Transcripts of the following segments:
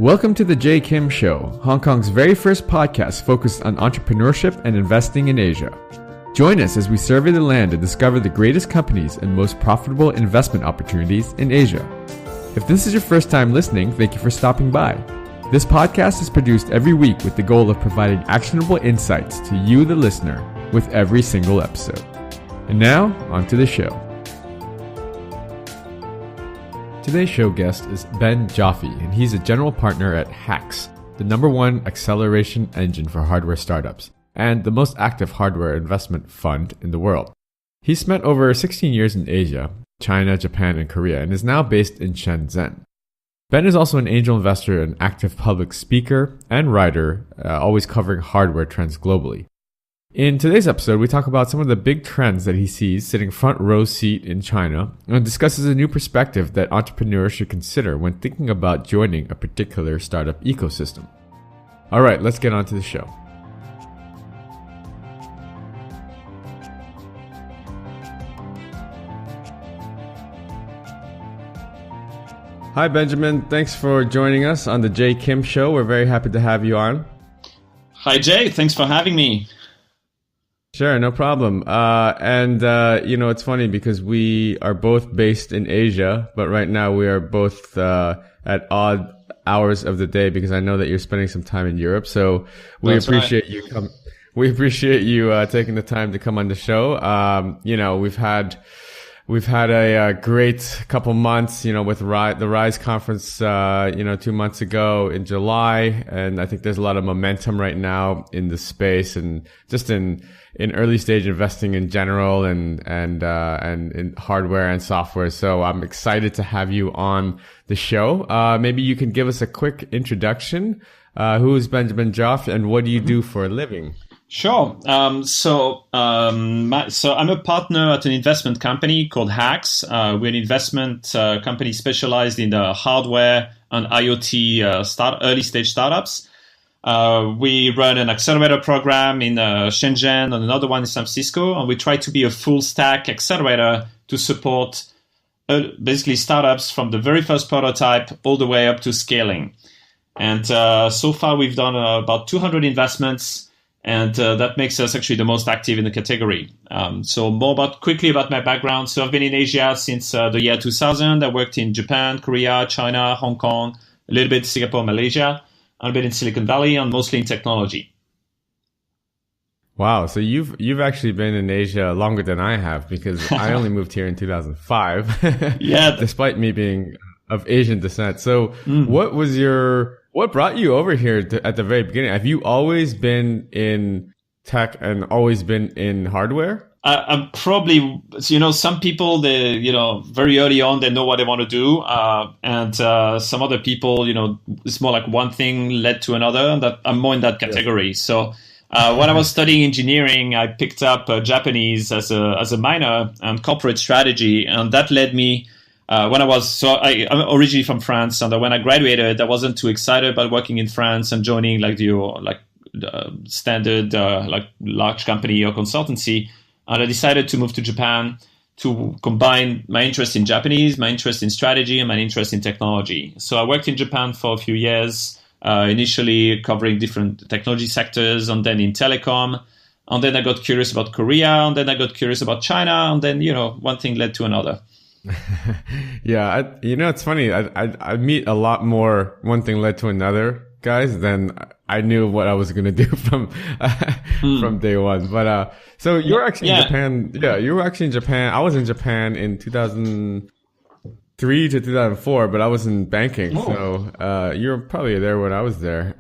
Welcome to the J. Kim Show, Hong Kong's very first podcast focused on entrepreneurship and investing in Asia. Join us as we survey the land and discover the greatest companies and most profitable investment opportunities in Asia. If this is your first time listening, thank you for stopping by. This podcast is produced every week with the goal of providing actionable insights to you, the listener, with every single episode. And now, on to the show. Today's show guest is Ben Joffe, and he's a general partner at Hacks, the #1 acceleration engine for hardware startups, and the most active hardware investment fund in the world. He spent over 16 years in Asia, China, Japan, and Korea, and is now based in Shenzhen. Ben is also an angel investor, an active public speaker, and writer, always covering hardware trends globally. In today's episode, we talk about some of the big trends that he sees sitting front row seat in China and discusses a new perspective that entrepreneurs should consider when thinking about joining a particular startup ecosystem. All right, let's get on to the show. Hi, Benjamin. Thanks for joining us on the J. Kim Show. We're very happy to have you on. Hi, Jay. Thanks for having me. Sure, no problem. It's funny because we are both based in Asia, but right now we are both at odd hours of the day because I know that you're spending some time in Europe. So we appreciate you taking the time to come on the show. We've had a great couple months, with the Rise conference, 2 months ago in July. And I think there's a lot of momentum right now in the space and just in early stage investing in general and in hardware and software. So I'm excited to have you on the show. Maybe you can give us a quick introduction. Who is Benjamin Jef and what do you do for a living? Sure. So I'm a partner at an investment company called Hacks. We're an investment company specialized in the hardware and IoT early stage startups. We run an accelerator program in Shenzhen and another one in San Francisco, and we try to be a full stack accelerator to support basically startups from the very first prototype all the way up to scaling. And so far we've done about 200 investments. And that makes us actually the most active in the category. So quickly about my background. So I've been in Asia since the year 2000. I worked in Japan, Korea, China, Hong Kong, a little bit Singapore, Malaysia. I've been in Silicon Valley and mostly in technology. Wow. So you've actually been in Asia longer than I have because I only moved here in 2005. Yeah. Despite me being of Asian descent. So what brought you over here at the very beginning? Have you always been in tech and always been in hardware? I'm probably, some people, they, very early on, they know what they want to do. And some other people, it's more like one thing led to another, and that I'm more in that category. Yeah. So when I was studying engineering, I picked up Japanese as a minor and corporate strategy. And that led me I'm originally from France, and when I graduated, I wasn't too excited about working in France and joining standard large company or consultancy. And I decided to move to Japan to combine my interest in Japanese, my interest in strategy, and my interest in technology. So I worked in Japan for a few years, initially covering different technology sectors, and then in telecom. And then I got curious about Korea, and then I got curious about China, and then one thing led to another. Yeah, it's funny. I meet a lot more one thing led to another guys than I knew what I was going to do from day one. But so you were actually in Japan. Yeah, you were actually in Japan. I was in Japan in 2003 to 2004, but I was in banking. Oh. So you were probably there when I was there.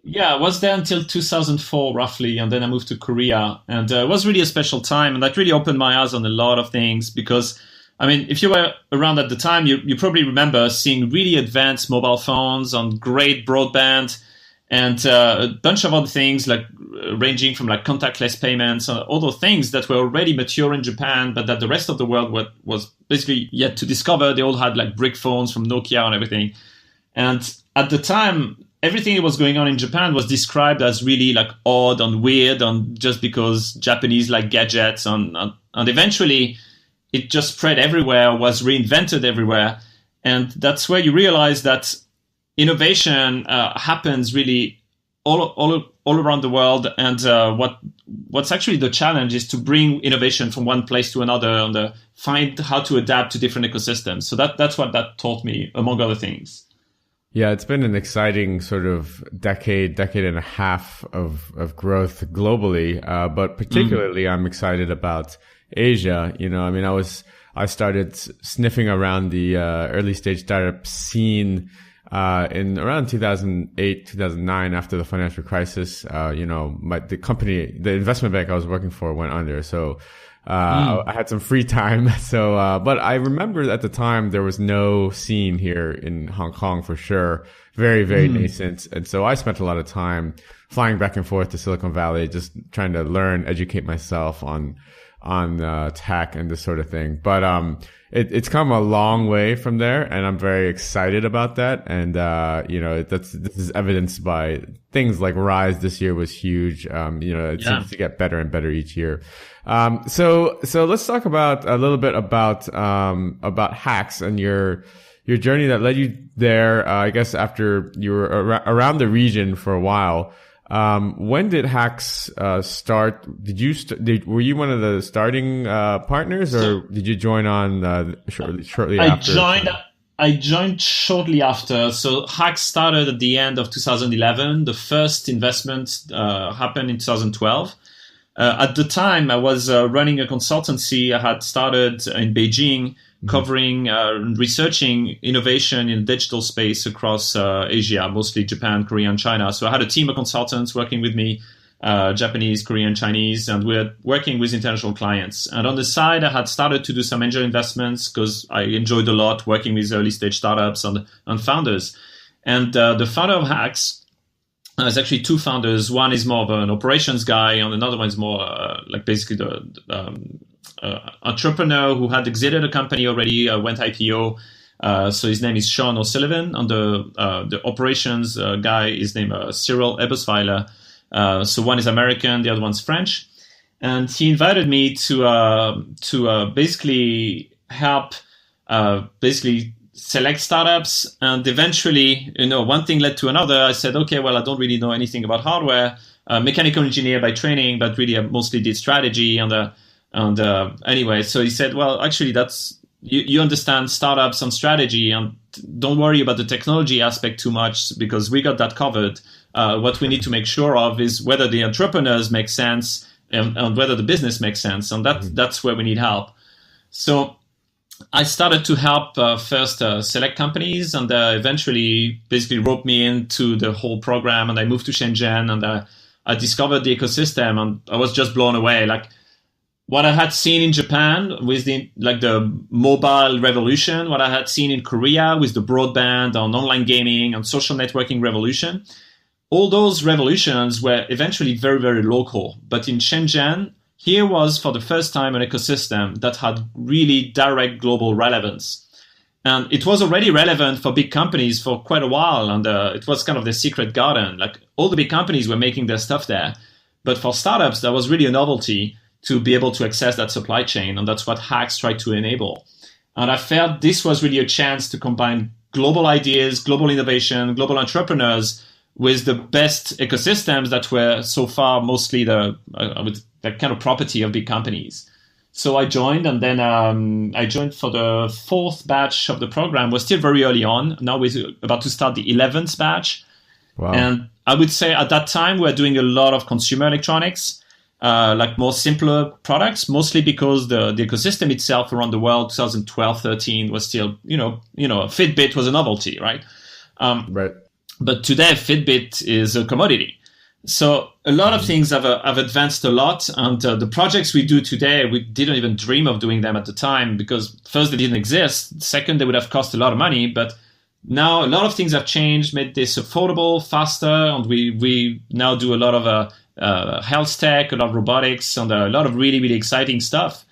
Yeah, I was there until 2004 roughly, and then I moved to Korea, and it was really a special time, and that really opened my eyes on a lot of things because. I mean, if you were around at the time, you probably remember seeing really advanced mobile phones on great broadband and a bunch of other things ranging from contactless payments and all those things that were already mature in Japan, but that the rest of the world was basically yet to discover. They all had brick phones from Nokia and everything. And at the time, everything that was going on in Japan was described as really odd and weird, and just because Japanese like gadgets and eventually it just spread everywhere, was reinvented everywhere. And that's where you realize that innovation happens really all around the world, and what's actually the challenge is to bring innovation from one place to another and find how to adapt to different ecosystems. So that's what that taught me, among other things. Yeah, it's been an exciting sort of decade and a half of growth globally, but particularly I'm excited about Asia. I mean, I started sniffing around the early stage startup scene in around 2008, 2009, after the financial crisis. The investment bank I was working for went under. So, I had some free time. So, but I remember at the time there was no scene here in Hong Kong for sure. Very, very nascent. And so I spent a lot of time flying back and forth to Silicon Valley, just trying to learn, educate myself on tech and this sort of thing. But, it's come a long way from there, and I'm very excited about that. And, this is evidenced by things like Rise this year was huge. It seems to get better and better each year. So let's talk about a little bit about Hacks and your journey that led you there. I guess after you were around the region for a while. When did Hacks start? Were you one of the starting partners, or did you join on shortly after? I joined shortly after. So Hacks started at the end of 2011. The first investment happened in 2012. At the time, I was running a consultancy. I had started in Beijing, covering researching innovation in the digital space across Asia, mostly Japan, Korea, and China. So I had a team of consultants working with me, Japanese, Korean, Chinese, and we're working with international clients. And on the side, I had started to do some angel investments because I enjoyed a lot working with early stage startups and founders. And the founder of Hacks, there's actually two founders. One is more of an operations guy, and another one is more basically the entrepreneur who had exited a company already, went IPO. So his name is Sean O'Sullivan, and the operations guy is named Cyril Ebersweiler. So one is American, the other one's French, and he invited me to basically help select startups. And eventually, one thing led to another. I said, okay, well, I don't really know anything about hardware. Mechanical engineer by training, but really I mostly did strategy. And anyway, so he said, well, actually, you understand startups and strategy, and don't worry about the technology aspect too much because we got that covered. What we need to make sure of is whether the entrepreneurs make sense and whether the business makes sense. And that's where we need help. So I started to help first select companies, and eventually basically roped me into the whole program. And I moved to Shenzhen, and I discovered the ecosystem, and I was just blown away. Like what I had seen in Japan with the mobile revolution, what I had seen in Korea with the broadband and online gaming and social networking revolution, all those revolutions were eventually very, very local. But in Shenzhen, here was for the first time an ecosystem that had really direct global relevance. And it was already relevant for big companies for quite a while. And it was kind of the secret garden. Like all the big companies were making their stuff there. But for startups, that was really a novelty to be able to access that supply chain. And that's what Hacks tried to enable. And I felt this was really a chance to combine global ideas, global innovation, global entrepreneurs with the best ecosystems that were so far mostly the kind of property of big companies. So I joined, and then I joined for the fourth batch of the program. We're still very early on. Now we're about to start the 11th batch. Wow. And I would say at that time, we're doing a lot of consumer electronics, like more simpler products, mostly because the ecosystem itself around the world, 2012, 13 was still, Fitbit was a novelty, right? Right. But today, Fitbit is a commodity. So a lot of things have advanced a lot. And the projects we do today, we didn't even dream of doing them at the time because first, they didn't exist. Second, they would have cost a lot of money. But now a lot of things have changed, made this affordable, faster. And we now do a lot of health tech, a lot of robotics, and a lot of really, really exciting stuff.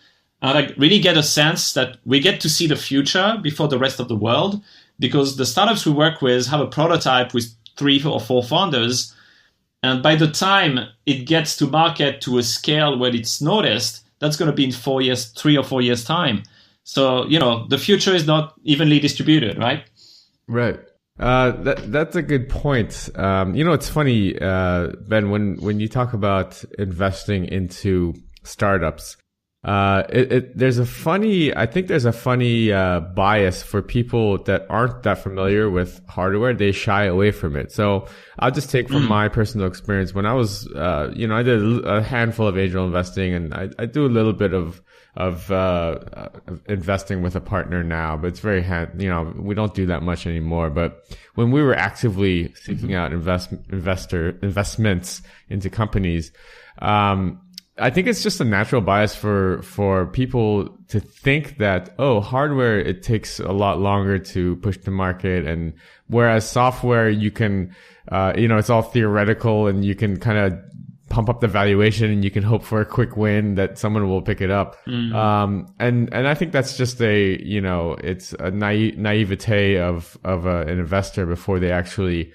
And I really get a sense that we get to see the future before the rest of the world, because the startups we work with have a prototype with 3 or 4 founders. And by the time it gets to market to a scale where it's noticed, that's going to be in 3 or 4 years' time. So, the future is not evenly distributed, right? Right. That's a good point. It's funny, Ben, when you talk about investing into startups, I think there's a funny bias for people that aren't that familiar with hardware. They shy away from it. So I'll just take from my personal experience. When I was, I did a handful of angel investing, and I do a little bit of investing with a partner now, but it's very we don't do that much anymore. But when we were actively seeking out investments into companies, I think it's just a natural bias for people to think that, hardware, it takes a lot longer to push to market. And whereas software, you can, it's all theoretical, and you can kind of pump up the valuation, and you can hope for a quick win that someone will pick it up. And I think that's just it's a naivete of an investor before they actually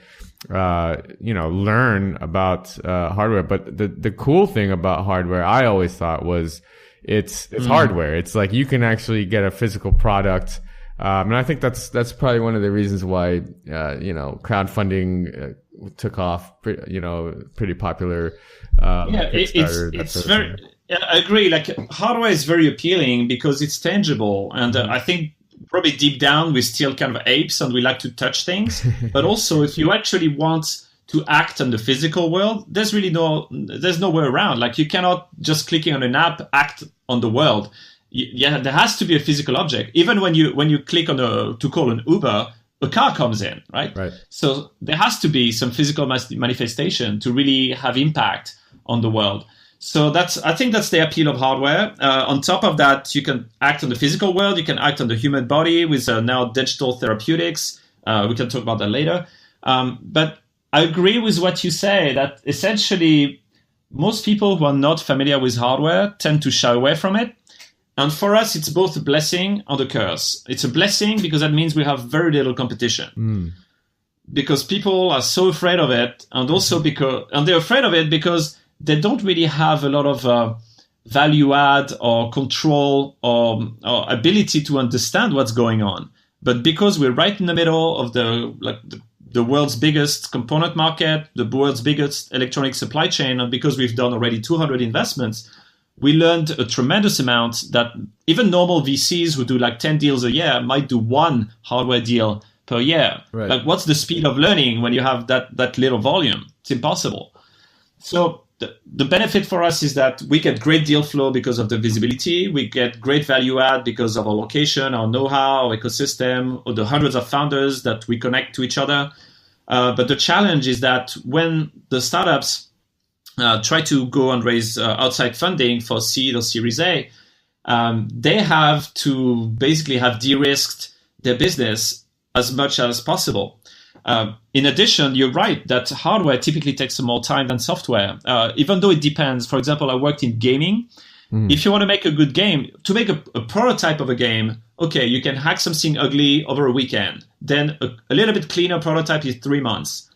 learn about hardware. But the cool thing about hardware, I always thought, was it's hardware. It's like you can actually get a physical product. And I think that's probably one of the reasons why crowdfunding took off. Pretty popular. It's very. I agree. Like, hardware is very appealing because it's tangible, and I think probably deep down we're still kind of apes and we like to touch things. But also, if you actually want to act on the physical world, there's no way around. Like, you cannot just clicking on an app act on the world. There has to be a physical object. Even when you click on to call an Uber, a car comes in, right? Right. So there has to be some physical manifestation to really have impact on the world. So I think that's the appeal of hardware. On top of that, you can act on the physical world. You can act on the human body with now digital therapeutics. We can talk about that later. But I agree with what you say, that essentially most people who are not familiar with hardware tend to shy away from it. And for us, it's both a blessing and a curse. It's a blessing because that means we have very little competition. Because people are so afraid of it, and also they're afraid of it because they don't really have a lot of value add or control or ability to understand what's going on. But because we're right in the middle of the world's biggest component market, the world's biggest electronic supply chain, and because we've done already 200 investments, we learned a tremendous amount that even normal VCs who do like 10 deals a year might do one hardware deal per year. Right. Like, what's the speed of learning when you have that little volume? It's impossible. So the benefit for us is that we get great deal flow because of the visibility. We get great value add because of our location, our know-how, our ecosystem, or the hundreds of founders that we connect to each other. But the challenge is that when the startups try to go and raise outside funding for seed or Series A, they have to basically have de-risked their business as much as possible. In addition, you're right that hardware typically takes more time than software, even though it depends. For example, I worked in gaming. If you want to make a good game, to make a prototype of a game, okay, you can hack something ugly over a weekend. Then a little bit cleaner prototype is 3 months.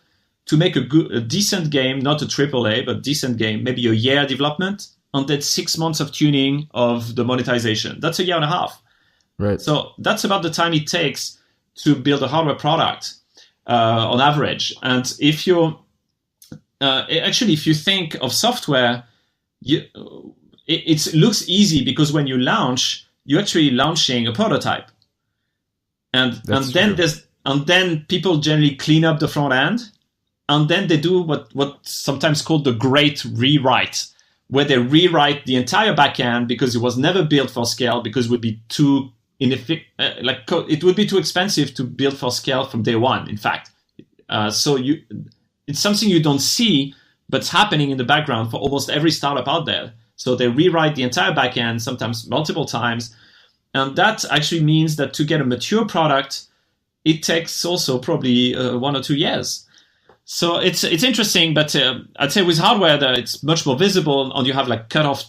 To make a decent game, not a AAA, but decent game, maybe a year development, and then 6 months of tuning of the monetization. That's a year and a half. Right. So that's about the time it takes to build a hardware product on average. And if you think of software, it looks easy because when you launch, you're actually launching a prototype, and then people generally clean up the front end. And then they do what's sometimes called the great rewrite, where they rewrite the entire backend because it was never built for scale, because it would be too it would be too expensive to build for scale from day one. In fact, it's something you don't see, but it's happening in the background for almost every startup out there. So they rewrite the entire backend, sometimes multiple times, and that actually means that to get a mature product, it takes also probably 1 or 2 years. So it's interesting, but I'd say with hardware that it's much more visible, and you have like cut off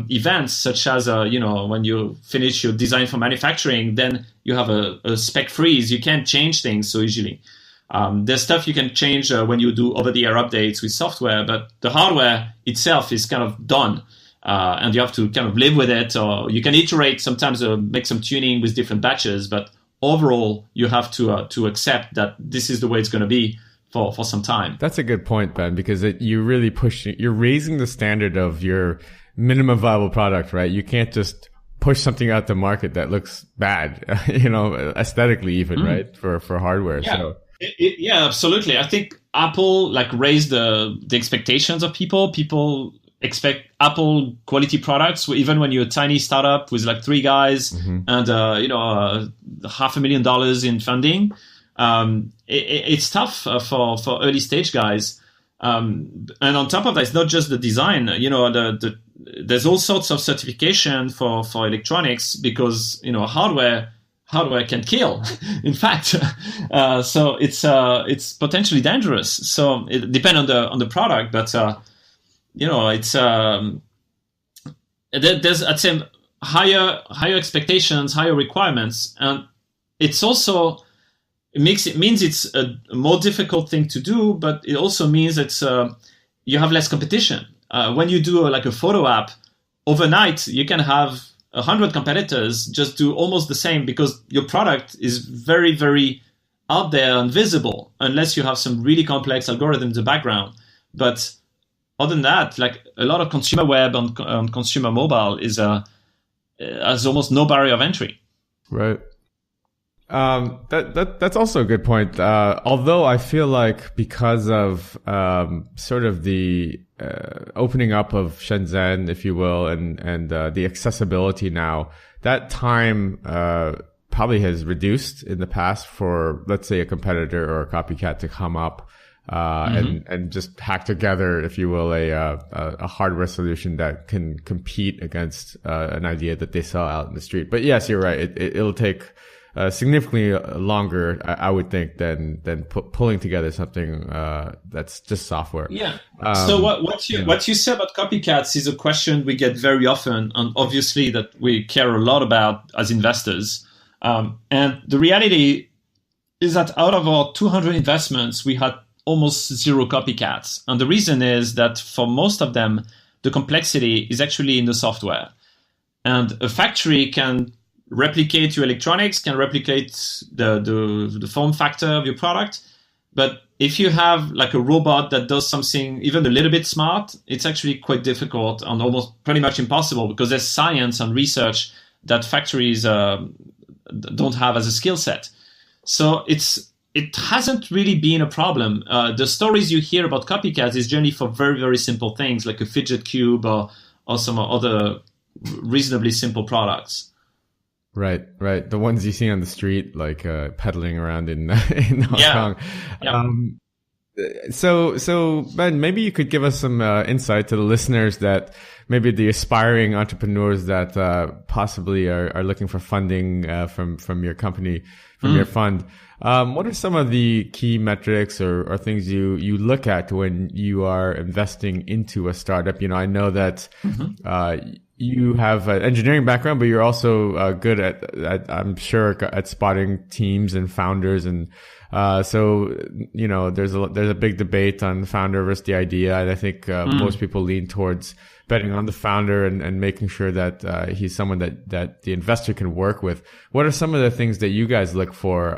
events such as when you finish your design for manufacturing, then you have a spec freeze. You can't change things so easily. There's stuff you can change when you do over-the-air updates with software, but the hardware itself is kind of done, and you have to kind of live with it, or you can iterate sometimes, make some tuning with different batches, but overall, you have to accept that this is the way it's going to be for some time. That's a good point, Ben, because you're really you're raising the standard of your minimum viable product, right? You can't just push something out to market that looks bad, aesthetically even, right? For hardware. Yeah. So. Yeah, absolutely. I think Apple raised the expectations of people. People expect Apple quality products, even when you're a tiny startup with 3 guys and $500,000 in funding. It's tough for early stage guys. And on top of that, it's not just the design. There's all sorts of certification for electronics because hardware can kill. In fact, so it's potentially dangerous. So it depends on the product, but it's there's, I'd say, higher expectations, higher requirements, and it's also means it's a more difficult thing to do, but it also means it's you have less competition. When you do a photo app overnight, you can have 100 competitors just do almost the same because your product is very, very out there and visible unless you have some really complex algorithms in the background. But other than that, a lot of consumer web and consumer mobile has almost no barrier of entry. Right. That's also a good point. Although I feel like because of sort of the opening up of Shenzhen, if you will, and the accessibility now, that time probably has reduced in the past for, let's say, a competitor or a copycat to come up and just hack together, if you will, a hardware solution that can compete against an idea that they sell out in the street. But yes, you're right. It'll take significantly longer, I would think, than pulling together something that's just software. Yeah. So what you say about copycats is a question we get very often, and obviously that we care a lot about as investors. And the reality is that out of our 200 investments, we had almost 0 copycats, and the reason is that for most of them, the complexity is actually in the software, and a factory can replicate your electronics, can replicate the form factor of your product. But if you have a robot that does something even a little bit smart, it's actually quite difficult and almost pretty much impossible because there's science and research that factories don't have as a skill set. So it hasn't really been a problem. The stories you hear about copycats is generally for very, very simple things like a fidget cube or some other reasonably simple products. Right. The ones you see on the street, pedaling around in Hong Kong. Yeah. So Ben, maybe you could give us some insight to the listeners that maybe the aspiring entrepreneurs that possibly are looking for funding from your company, from your fund. What are some of the key metrics or things you look at when you are investing into a startup? I know that you have an engineering background, but you're also good at I'm sure at spotting teams and founders, and so there's a big debate on the founder versus the idea, and I think most people lean towards betting on the founder and making sure that he's someone that the investor can work with. What are some of the things that you guys look for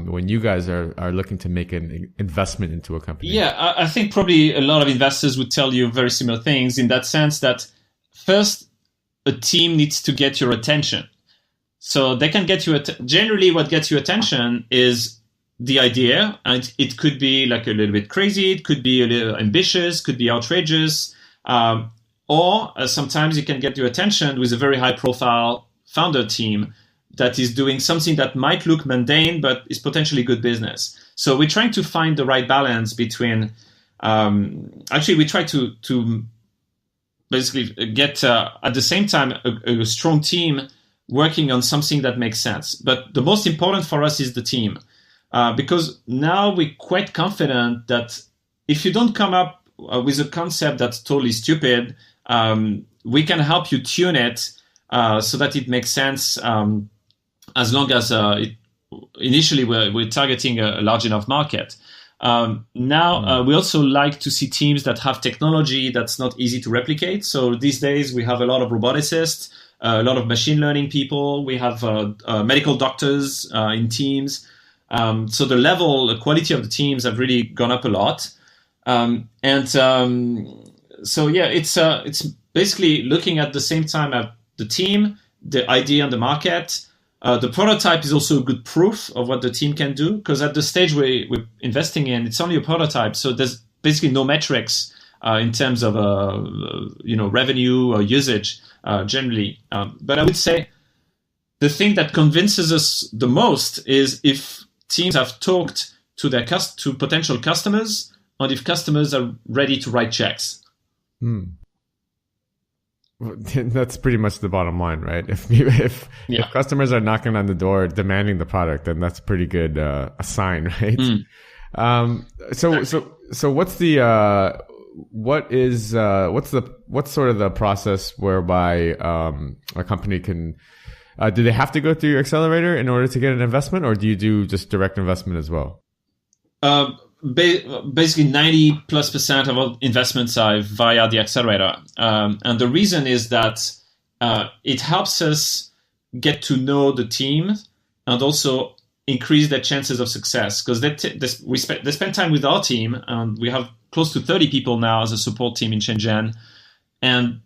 when you guys are looking to make an investment into a company? Yeah, I think probably a lot of investors would tell you very similar things in that sense that first, a team needs to get your attention. So they can get you generally what gets you attention is the idea, and it could be a little bit crazy, it could be a little ambitious, could be outrageous, or sometimes you can get your attention with a very high profile founder team that is doing something that might look mundane but is potentially good business. So we're trying to find the right balance between actually we try to basically get at the same time a strong team working on something that makes sense. But the most important for us is the team, because now we're quite confident that if you don't come up with a concept that's totally stupid, we can help you tune it so that it makes sense, as long as initially we're targeting a large enough market. We also like to see teams that have technology that's not easy to replicate. So these days we have a lot of roboticists a lot of machine learning people. We have medical doctors in teams. So the quality of the teams have really gone up a lot. So yeah, it's basically looking at the same time at the team, the idea, and the market. The prototype is also a good proof of what the team can do, because at the stage we're investing in, it's only a prototype, so there's basically no metrics in terms of revenue or usage generally. But I would say the thing that convinces us the most is if teams have talked to their to potential customers, and if customers are ready to write checks. That's pretty much the bottom line, right? If customers are knocking on the door demanding the product, then that's pretty good a sign, right? So what's sort of the process whereby a company can do they have to go through your accelerator in order to get an investment, or do you do just direct investment as well? Basically 90+% of our investments are via the accelerator. And the reason is that it helps us get to know the team and also increase their chances of success, because they spend time with our team, and we have close to 30 people now as a support team in Shenzhen.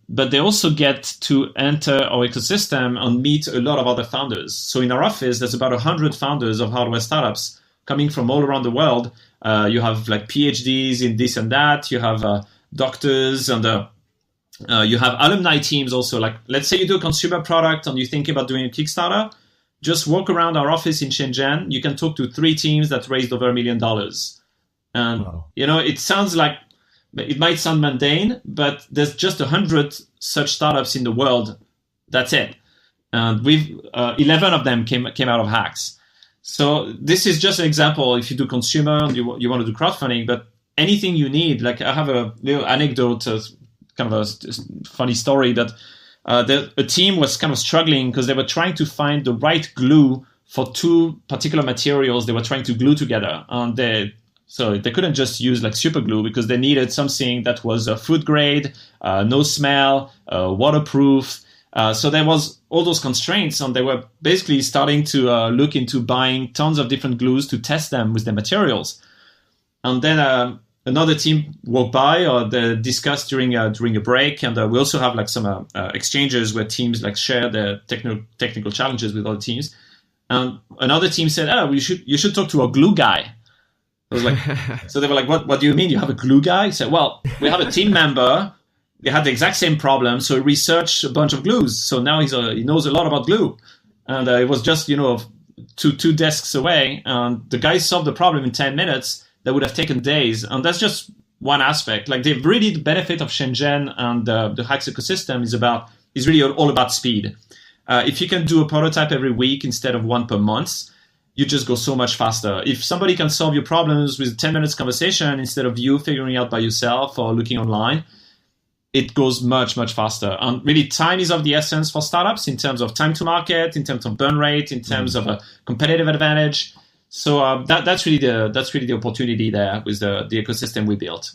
But they also get to enter our ecosystem and meet a lot of other founders. So in our office, there's about 100 founders of hardware startups coming from all around the world. You have like PhDs in this and that. You have doctors, and you have alumni teams also. Like, let's say you do a consumer product and you think about doing a Kickstarter. Just walk around our office in Shenzhen. You can talk to 3 teams that raised over $1 million. And, wow. It might sound mundane, but there's just 100 such startups in the world. That's it. And 11 of them came out of Hacks. So this is just an example. If you do consumer and you want to do crowdfunding, but anything you need, like I have a little anecdote, kind of a funny story, that a team was kind of struggling because they were trying to find the right glue for 2 particular materials they were trying to glue together. And so they couldn't just use like super glue, because they needed something that was food grade, no smell, waterproof. So there was all those constraints, and they were basically starting to look into buying tons of different glues to test them with their materials. And then another team walked by, or they discussed during a break, and we also have like some exchanges where teams like share their technical challenges with other teams. And another team said, "Oh, you should talk to a glue guy." I was like, so they were like, "What do you mean you have a glue guy?" I said, "Well, we have a team member. They had the exact same problem, so he researched a bunch of glues. So now he knows a lot about glue." And it was just, two desks away. And the guy solved the problem in 10 minutes. That would have taken days. And that's just one aspect. Like, the benefit of Shenzhen and the Hacks ecosystem is really all about speed. If you can do a prototype every week instead of one per month, you just go so much faster. If somebody can solve your problems with 10 minutes conversation instead of you figuring out by yourself or looking online, it goes much, much faster. And really, time is of the essence for startups in terms of time to market, in terms of burn rate, in terms of a competitive advantage. So that's really the opportunity there with the ecosystem we built.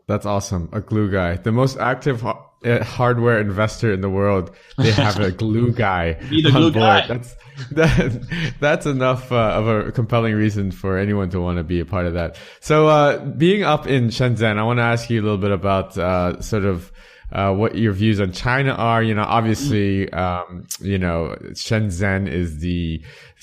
That's awesome. A glue guy, the most active hardware investor in the world. They have a glue guy. Be the glue guy. That's enough of a compelling reason for anyone to want to be a part of that. So, being up in Shenzhen, I want to ask you a little bit about what your views on China are. Obviously, Shenzhen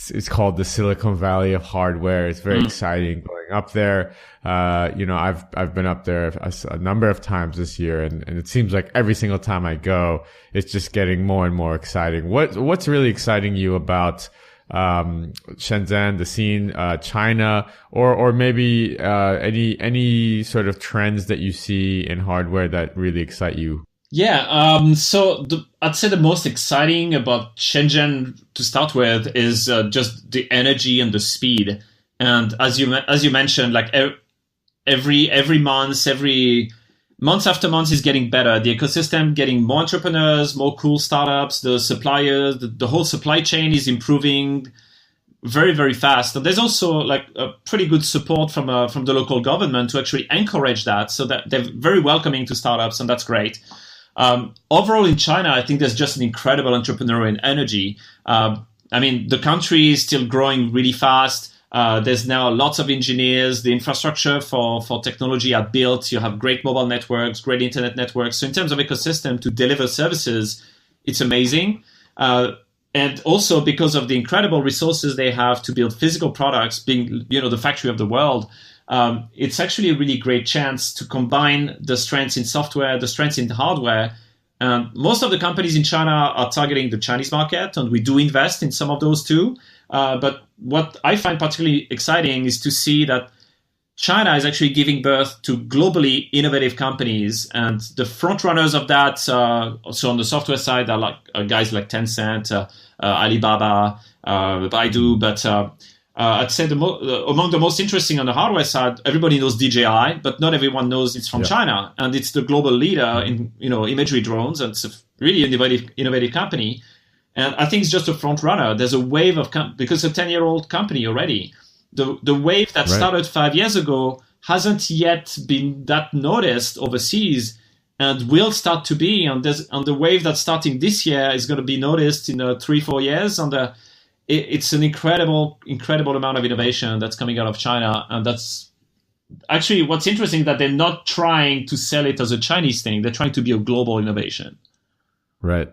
it's called the Silicon Valley of hardware. It's very exciting going up there. I've been up there a number of times this year, and it seems like every single time I go, it's just getting more and more exciting. What's really exciting you about Shenzhen, the scene, China, or maybe any sort of trends that you see in hardware that really excite you? Yeah, I'd say the most exciting about Shenzhen to start with is just the energy and the speed. And as you mentioned, like every month after month is getting better. The ecosystem getting more entrepreneurs, more cool startups. The suppliers, the whole supply chain is improving very, very fast. And there's also like a pretty good support from the local government to actually encourage that, so that they're very welcoming to startups, and that's great. Overall in China, I think there's just an incredible entrepreneurial energy. The country is still growing really fast. There's now lots of engineers. The infrastructure for technology are built. You have great mobile networks, great internet networks. So in terms of ecosystem to deliver services, it's amazing. And also because of the incredible resources they have to build physical products, being the factory of the world, it's actually a really great chance to combine the strengths in software, the strengths in hardware. And most of the companies in China are targeting the Chinese market, and we do invest in some of those too. But what I find particularly exciting is to see that China is actually giving birth to globally innovative companies, and the front runners of that. So on the software side, are like guys like Tencent, Alibaba, Baidu. But I'd say among the most interesting on the hardware side, everybody knows DJI, but not everyone knows it's from China, and it's the global leader in imagery drones, and it's a really innovative company. And I think it's just a front runner. There's a wave of because it's a 10-year-old company already. The wave that started 5 years ago hasn't yet been that noticed overseas, and will start to be. And the wave that's starting this year is going to be noticed in 3-4 years. It's an incredible amount of innovation that's coming out of China, and that's actually what's interesting, that they're not trying to sell it as a Chinese thing. They're trying to be a global innovation. Right.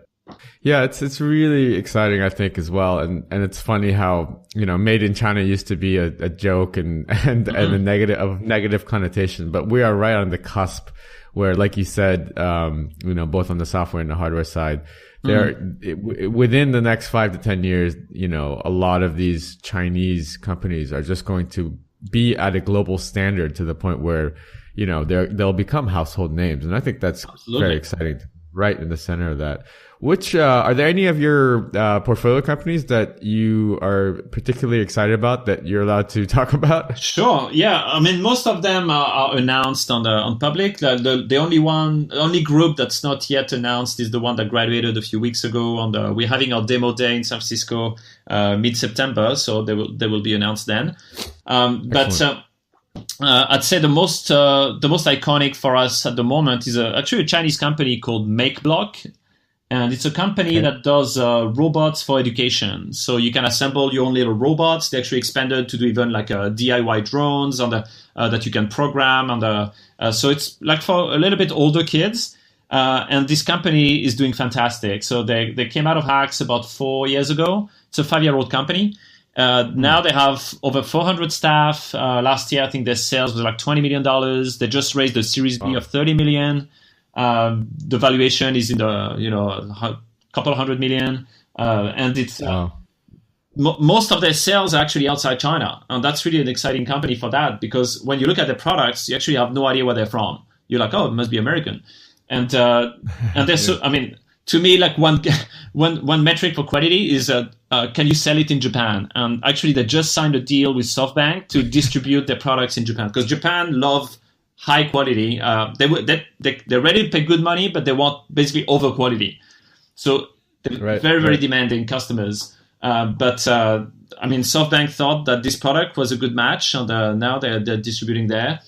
Yeah, it's really exciting, I think, as well. And it's funny how, made in China used to be a joke and a negative connotation, but we are right on the cusp where, like you said, both on the software and the hardware side, within the next 5 to 10 years, a lot of these Chinese companies are just going to be at a global standard to the point where, they'll become household names. And I think that's very exciting, right in the center of that. Which, are there any of your portfolio companies that you are particularly excited about that you're allowed to talk about? Sure. Yeah. Most of them are announced on public. The only group that's not yet announced is the one that graduated a few weeks ago. We're having our demo day in San Francisco mid-September, so they will be announced then. But I'd say the most iconic for us at the moment is actually a Chinese company called MakeBlock. And it's a company that does robots for education. So you can assemble your own little robots. They actually expanded to do even like DIY drones that you can program. So it's like for a little bit older kids. And this company is doing fantastic. So they came out of Hacks about 4 years ago. It's a 5-year-old company. Now they have over 400 staff. Last year, I think their sales was like $20 million. They just raised a Series B of $30 million. The valuation is in the a couple of $100 million, and it's most of their sales are actually outside China, and that's really an exciting company for that, because when you look at the products, you actually have no idea where they're from. You're like, oh, it must be American, and there's to me, like one metric for quality is can you sell it in Japan? And actually, they just signed a deal with SoftBank to distribute their products in Japan, because Japan love high quality. They're ready to pay good money, but they want basically over quality. So they're very demanding customers. But SoftBank thought that this product was a good match, and now they're distributing there.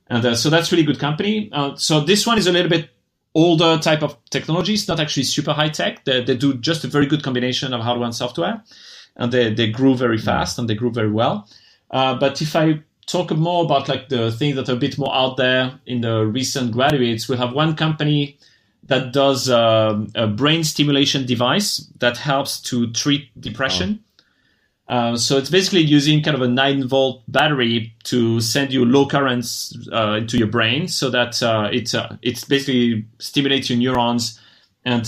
And so that's really good company. So this one is a little bit older type of technology. It's not actually super high tech. They do just a very good combination of hardware and software. And they grew very fast, and they grew very well. But if I talk more about like the things that are a bit more out there in the recent graduates, we have one company that does a brain stimulation device that helps to treat depression. So it's basically using kind of a 9-volt battery to send you low currents into your brain, so that it's basically stimulates your neurons and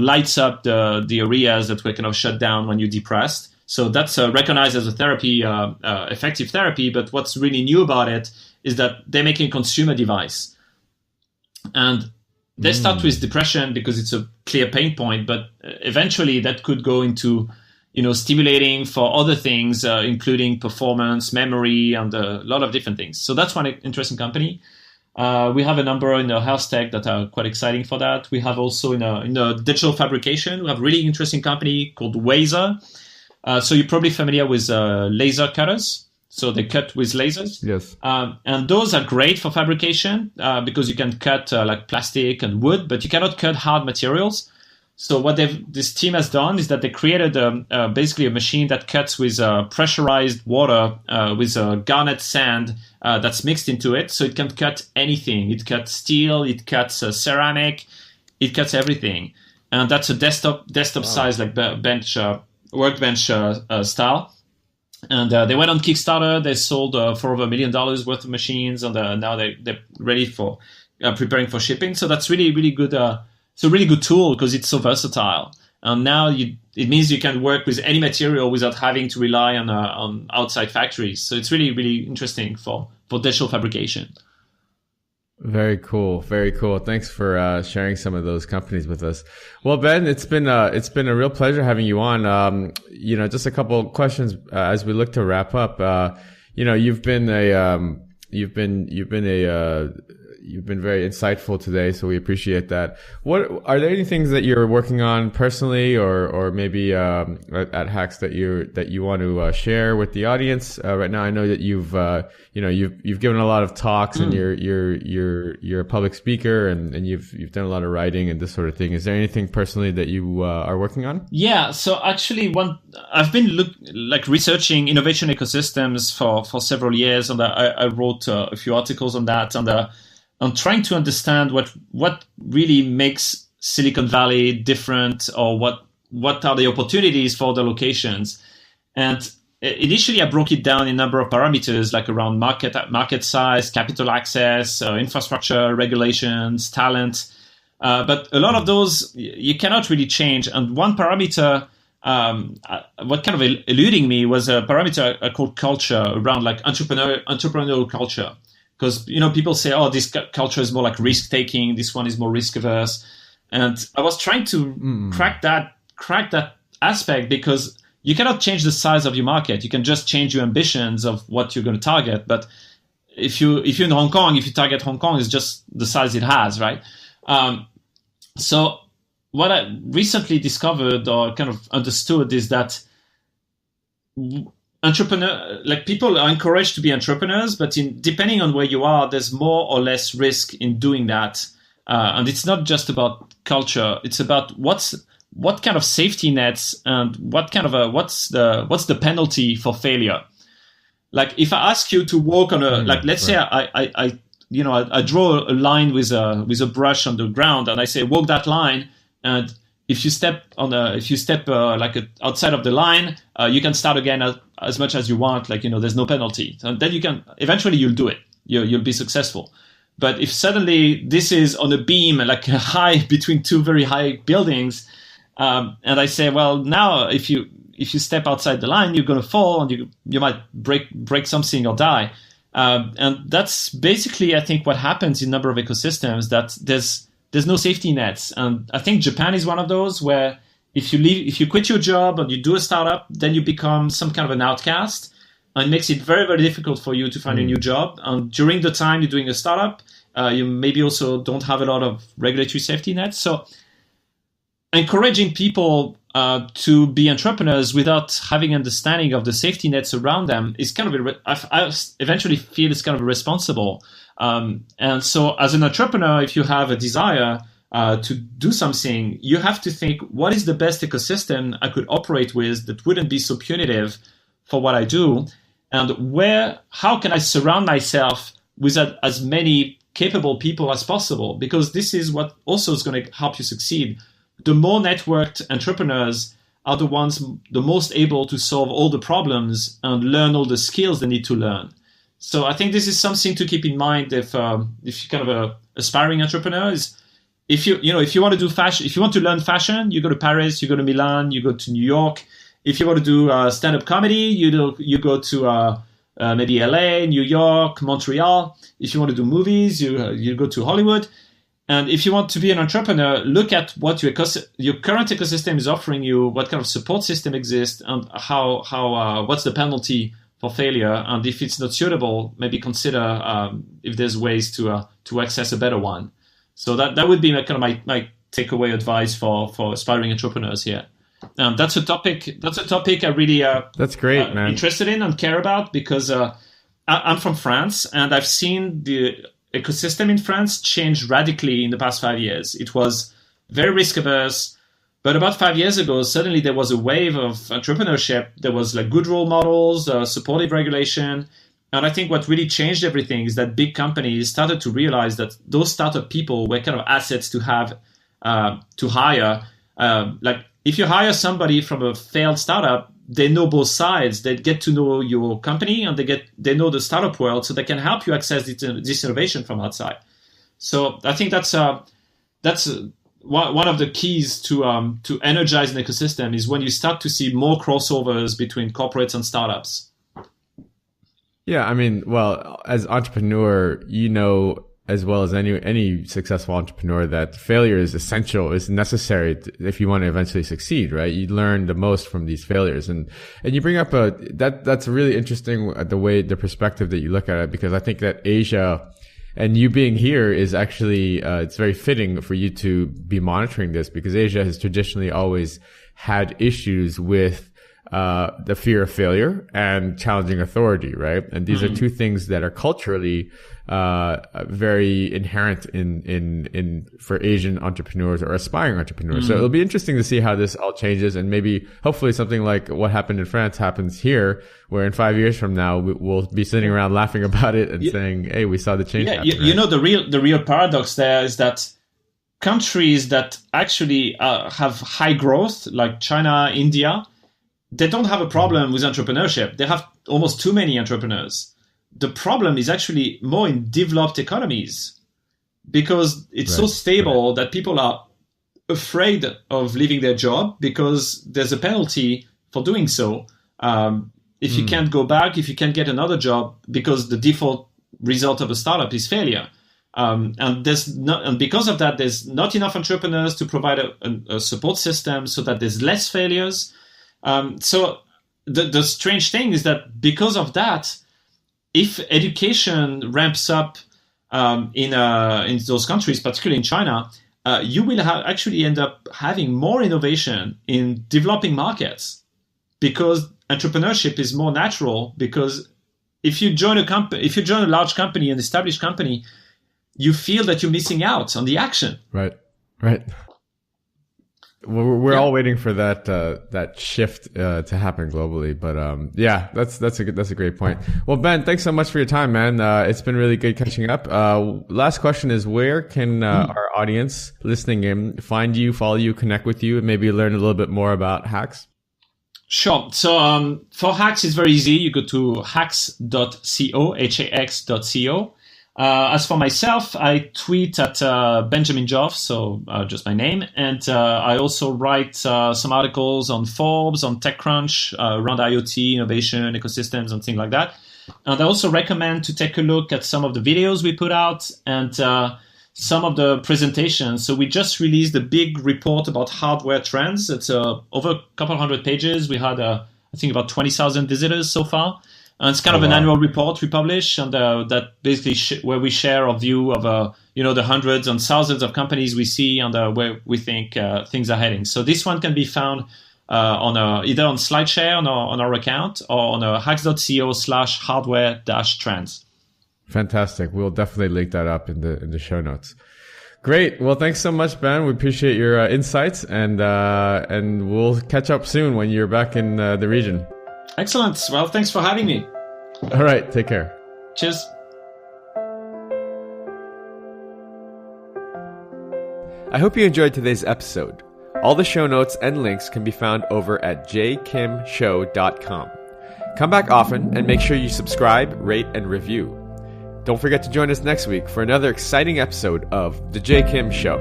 lights up the areas that were kind of shut down when you're depressed. So that's recognized as a therapy, effective therapy. But what's really new about it is that they're making a consumer device. And they start with depression because it's a clear pain point, but eventually that could go into, stimulating for other things, including performance, memory, and a lot of different things. So that's one interesting company. We have a number in the health tech that are quite exciting for that. We have also in a digital fabrication, we have a really interesting company called Wazer. So you're probably familiar with laser cutters. So they cut with lasers. Yes. And those are great for fabrication because you can cut like plastic and wood, but you cannot cut hard materials. So what this team has done is that they created basically a machine that cuts with pressurized water with garnet sand that's mixed into it. So it can cut anything. It cuts steel, it cuts ceramic, it cuts everything. And that's a desktop size, like workbench style. And they went on Kickstarter. They sold for over $1 million worth of machines, and now they're ready for preparing for shipping. So that's really, really good. It's a really good tool because it's so versatile. And now it means you can work with any material without having to rely on outside factories. So it's really, really interesting for digital fabrication. Very cool. Very cool. Thanks for sharing some of those companies with us. Well, Ben, it's been a real pleasure having you on. Just a couple of questions as we look to wrap up. You've been very insightful today, so we appreciate that. What are there any things that you're working on personally, or maybe at Hacks that you want to share with the audience right now? I know that you've given a lot of talks, and you're a public speaker, and you've done a lot of writing and this sort of thing. Is there anything personally that you are working on? Yeah, so actually, I've been researching innovation ecosystems for several years, and I wrote a few articles on that, and I'm trying to understand what really makes Silicon Valley different, or what are the opportunities for the locations. And initially, I broke it down in a number of parameters, like around market size, capital access, infrastructure, regulations, talent. But a lot of those you cannot really change. And one parameter, what kind of eluding me, was a parameter called culture, around like entrepreneurial culture. Because, people say, oh, this culture is more like risk-taking, this one is more risk-averse. And I was trying to crack that aspect, because you cannot change the size of your market. You can just change your ambitions of what you're going to target. But if you're in Hong Kong, if you target Hong Kong, it's just the size it has, right? So what I recently discovered, or kind of understood, is that people are encouraged to be entrepreneurs, but depending on where you are, there's more or less risk in doing that. And it's not just about culture; it's about what kind of safety nets, and what kind of what's the penalty for failure. Like if I ask you to walk on let's say I draw a line with a brush on the ground, and I say walk that line, and if you step outside of the line, you can start again as much as you want. There's no penalty. And then you'll do it. You'll be successful. But if suddenly this is on a beam, like a high between two very high buildings, and I say, well, now if you step outside the line, you're going to fall, and you might break something or die. And that's basically, I think, what happens in a number of ecosystems, that there's no safety nets. And I think Japan is one of those where if you quit your job and you do a startup, then you become some kind of an outcast, and it makes it very, very difficult for you to find a new job. And during the time you're doing a startup, you maybe also don't have a lot of regulatory safety nets. So encouraging people to be entrepreneurs without having understanding of the safety nets around them is kind of I eventually feel it's kind of irresponsible. And so as an entrepreneur, if you have a desire to do something, you have to think, what is the best ecosystem I could operate with that wouldn't be so punitive for what I do? And how can I surround myself with as many capable people as possible? Because this is what also is going to help you succeed. The more networked entrepreneurs are the ones the most able to solve all the problems and learn all the skills they need to learn. So I think this is something to keep in mind if you're kind of a aspiring entrepreneur. If you want to do fashion, if you want to learn fashion, you go to Paris, you go to Milan, you go to New York. If you want to do stand-up comedy, you go to maybe LA, New York, Montreal. If you want to do movies, you go to Hollywood. And if you want to be an entrepreneur, look at what your current ecosystem is offering you, what kind of support system exists, and how what's the penalty for failure. And if it's not suitable, maybe consider if there's ways to access a better one. So that would be kind of my takeaway advice for aspiring entrepreneurs here. That's a topic. That's a topic I really that's great, man. Interested in and care about, because I'm from France, and I've seen the ecosystem in France change radically in the past 5 years. It was very risk averse, but about 5 years ago, suddenly there was a wave of entrepreneurship. There was like good role models, supportive regulation. And I think what really changed everything is that big companies started to realize that those startup people were kind of assets to have, to hire. Like if you hire somebody from a failed startup, they know both sides. They get to know your company, and they know the startup world, so they can help you access this innovation from outside. So I think that's one of the keys to energize an ecosystem, is when you start to see more crossovers between corporates and startups. Yeah, I mean, well, as entrepreneur, as well as any successful entrepreneur, that failure is essential, is necessary if you want to eventually succeed, right? You learn the most from these failures. And you bring up that's really interesting, the perspective that you look at it, because I think that Asia, and you being here, is actually, it's very fitting for you to be monitoring this, because Asia has traditionally always had issues with the fear of failure and challenging authority, right? And these are two things that are culturally very inherent in for Asian entrepreneurs or aspiring entrepreneurs. So it'll be interesting to see how this all changes, and maybe hopefully something like what happened in France happens here, where in 5 years from now we'll be sitting around laughing about it and saying, "Hey, we saw the change." Yeah, happen, you know, the real paradox there is that countries that actually have high growth, like China, India, they don't have a problem with entrepreneurship. They have almost too many entrepreneurs. The problem is actually more in developed economies, because it's so stable that people are afraid of leaving their job because there's a penalty for doing so. If you can't go back, if you can't get another job, because the default result of a startup is failure. And because of that, there's not enough entrepreneurs to provide a support system so that there's less failures. So the strange thing is that because of that, if education ramps up in those countries, particularly in China, you will actually end up having more innovation in developing markets, because entrepreneurship is more natural. Because if you join a large company, an established company, you feel that you're missing out on the action. Right. We're all waiting for that shift to happen globally, but that's a great point. Well, Ben, thanks so much for your time, man. It's been really good catching up. Last question is, where can our audience listening in find you, follow you, connect with you, and maybe learn a little bit more about Hacks? Sure. So for Hacks, it's very easy. You go to hacks.co, hax.co. As for myself, I tweet at Benjamin Jef, so just my name. And I also write some articles on Forbes, on TechCrunch, around IoT, innovation, ecosystems, and things like that. And I also recommend to take a look at some of the videos we put out and some of the presentations. So we just released a big report about hardware trends. It's over a couple hundred pages. We had, I think, about 20,000 visitors so far. And it's kind of an annual report we publish, and that basically where we share our view of the hundreds and thousands of companies we see and where we think things are heading. So this one can be found either on SlideShare on our account, or on hacks.co/hardware-trends. Fantastic. We'll definitely link that up in the show notes. Great. Well, thanks so much, Ben. We appreciate your insights, and we'll catch up soon when you're back in the region. Excellent. Well, thanks for having me. All right. Take care. Cheers. I hope you enjoyed today's episode. All the show notes and links can be found over at jkimshow.com. Come back often and make sure you subscribe, rate, and review. Don't forget to join us next week for another exciting episode of The J. Kim Show.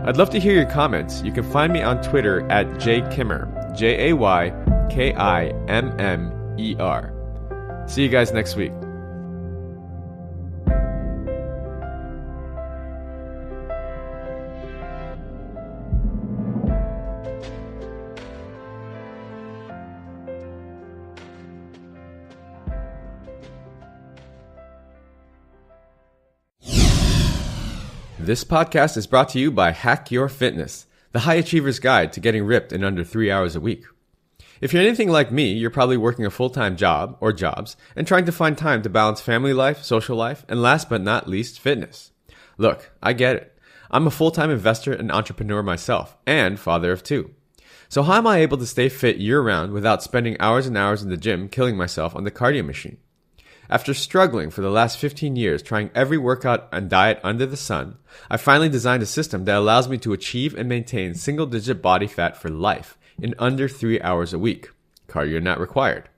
I'd love to hear your comments. You can find me on Twitter at jkimmer, JAYKIMMER. See you guys next week. This podcast is brought to you by Hack Your Fitness, the high achiever's guide to getting ripped in under 3 hours a week. If you're anything like me, you're probably working a full-time job or jobs and trying to find time to balance family life, social life, and last but not least, fitness. Look, I get it. I'm a full-time investor and entrepreneur myself, and father of two. So how am I able to stay fit year-round without spending hours and hours in the gym killing myself on the cardio machine? After struggling for the last 15 years trying every workout and diet under the sun, I finally designed a system that allows me to achieve and maintain single-digit body fat for life in under 3 hours a week. Cardio not required.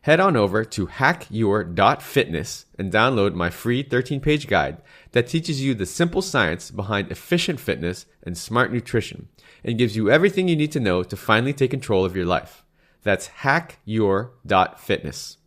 Head on over to hackyour.fitness and download my free 13-page guide that teaches you the simple science behind efficient fitness and smart nutrition and gives you everything you need to know to finally take control of your life. That's hackyour.fitness.